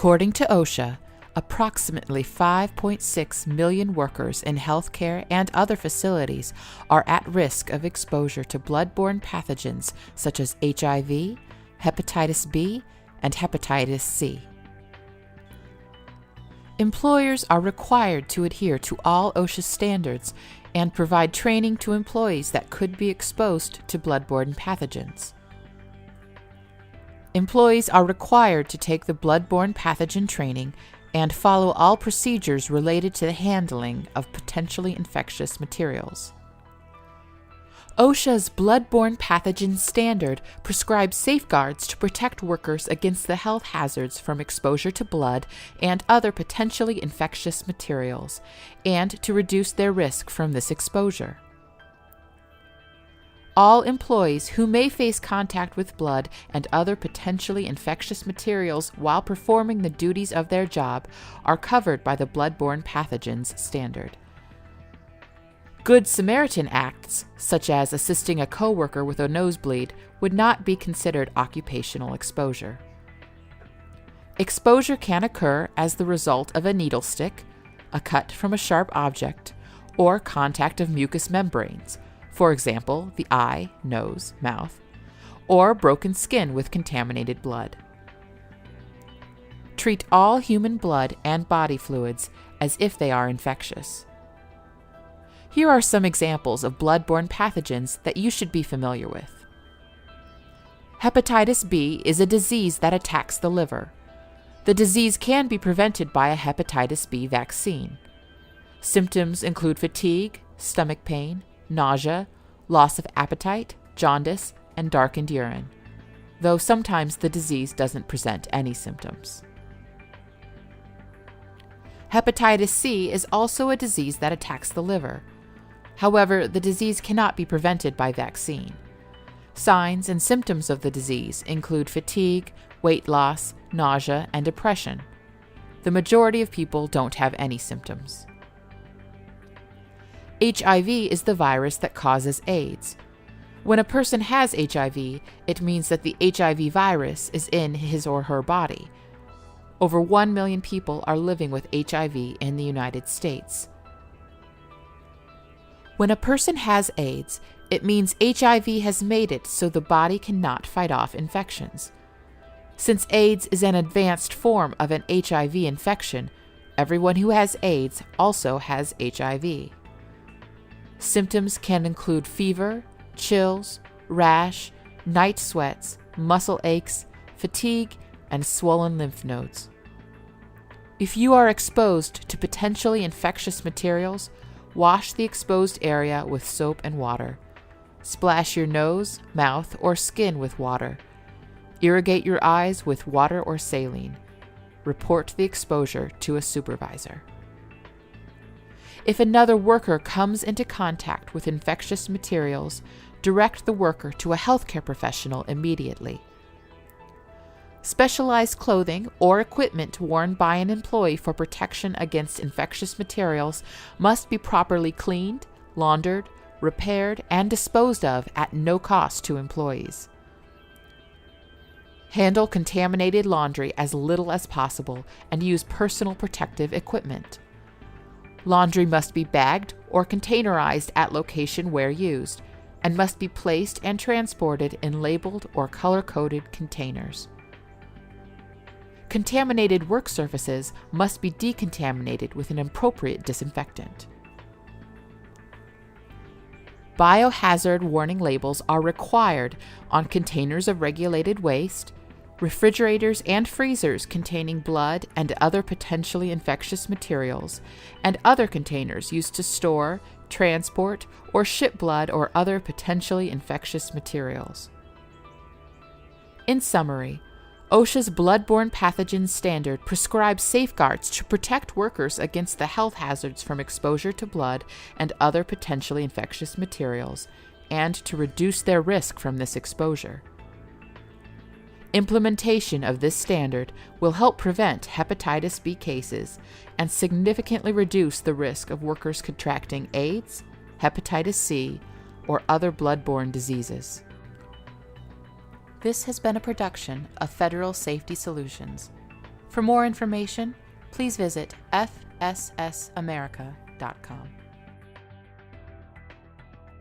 According to OSHA, approximately 5.6 million workers in healthcare and other facilities are at risk of exposure to bloodborne pathogens such as HIV, hepatitis B, and hepatitis C. Employers are required to adhere to all OSHA standards and provide training to employees that could be exposed to bloodborne pathogens. Employees are required to take the bloodborne pathogen training and follow all procedures related to the handling of potentially infectious materials. OSHA's bloodborne pathogen standard prescribes safeguards to protect workers against the health hazards from exposure to blood and other potentially infectious materials, and to reduce their risk from this exposure. All employees who may face contact with blood and other potentially infectious materials while performing the duties of their job are covered by the bloodborne pathogens standard. Good Samaritan acts, such as assisting a coworker with a nosebleed, would not be considered occupational exposure. Exposure can occur as the result of a needle stick, a cut from a sharp object, or contact of mucous membranes, for example, the eye, nose, mouth, or broken skin with contaminated blood. Treat all human blood and body fluids as if they are infectious. Here are some examples of bloodborne pathogens that you should be familiar with. Hepatitis B is a disease that attacks the liver. The disease can be prevented by a hepatitis B vaccine. Symptoms include fatigue, stomach pain, nausea, loss of appetite, jaundice, and darkened urine, though sometimes the disease doesn't present any symptoms. Hepatitis C is also a disease that attacks the liver. However, the disease cannot be prevented by vaccine. Signs and symptoms of the disease include fatigue, weight loss, nausea, and depression. The majority of people don't have any symptoms. HIV is the virus that causes AIDS. When a person has HIV, it means that the HIV virus is in his or her body. Over 1 million people are living with HIV in the United States. When a person has AIDS, it means HIV has made it so the body cannot fight off infections. Since AIDS is an advanced form of an HIV infection, everyone who has AIDS also has HIV. Symptoms can include fever, chills, rash, night sweats, muscle aches, fatigue, and swollen lymph nodes. If you are exposed to potentially infectious materials, wash the exposed area with soap and water. Splash your nose, mouth, or skin with water. Irrigate your eyes with water or saline. Report the exposure to a supervisor. If another worker comes into contact with infectious materials, direct the worker to a healthcare professional immediately. Specialized clothing or equipment worn by an employee for protection against infectious materials must be properly cleaned, laundered, repaired, and disposed of at no cost to employees. Handle contaminated laundry as little as possible and use personal protective equipment. Laundry must be bagged or containerized at location where used, and must be placed and transported in labeled or color-coded containers. Contaminated work surfaces must be decontaminated with an appropriate disinfectant. Biohazard warning labels are required on containers of regulated waste, refrigerators and freezers containing blood and other potentially infectious materials, and other containers used to store, transport, or ship blood or other potentially infectious materials. In summary, OSHA's bloodborne pathogen standard prescribes safeguards to protect workers against the health hazards from exposure to blood and other potentially infectious materials, and to reduce their risk from this exposure. Implementation of this standard will help prevent hepatitis B cases and significantly reduce the risk of workers contracting AIDS, hepatitis C, or other bloodborne diseases. This has been a production of Federal Safety Solutions. For more information, please visit fssamerica.com.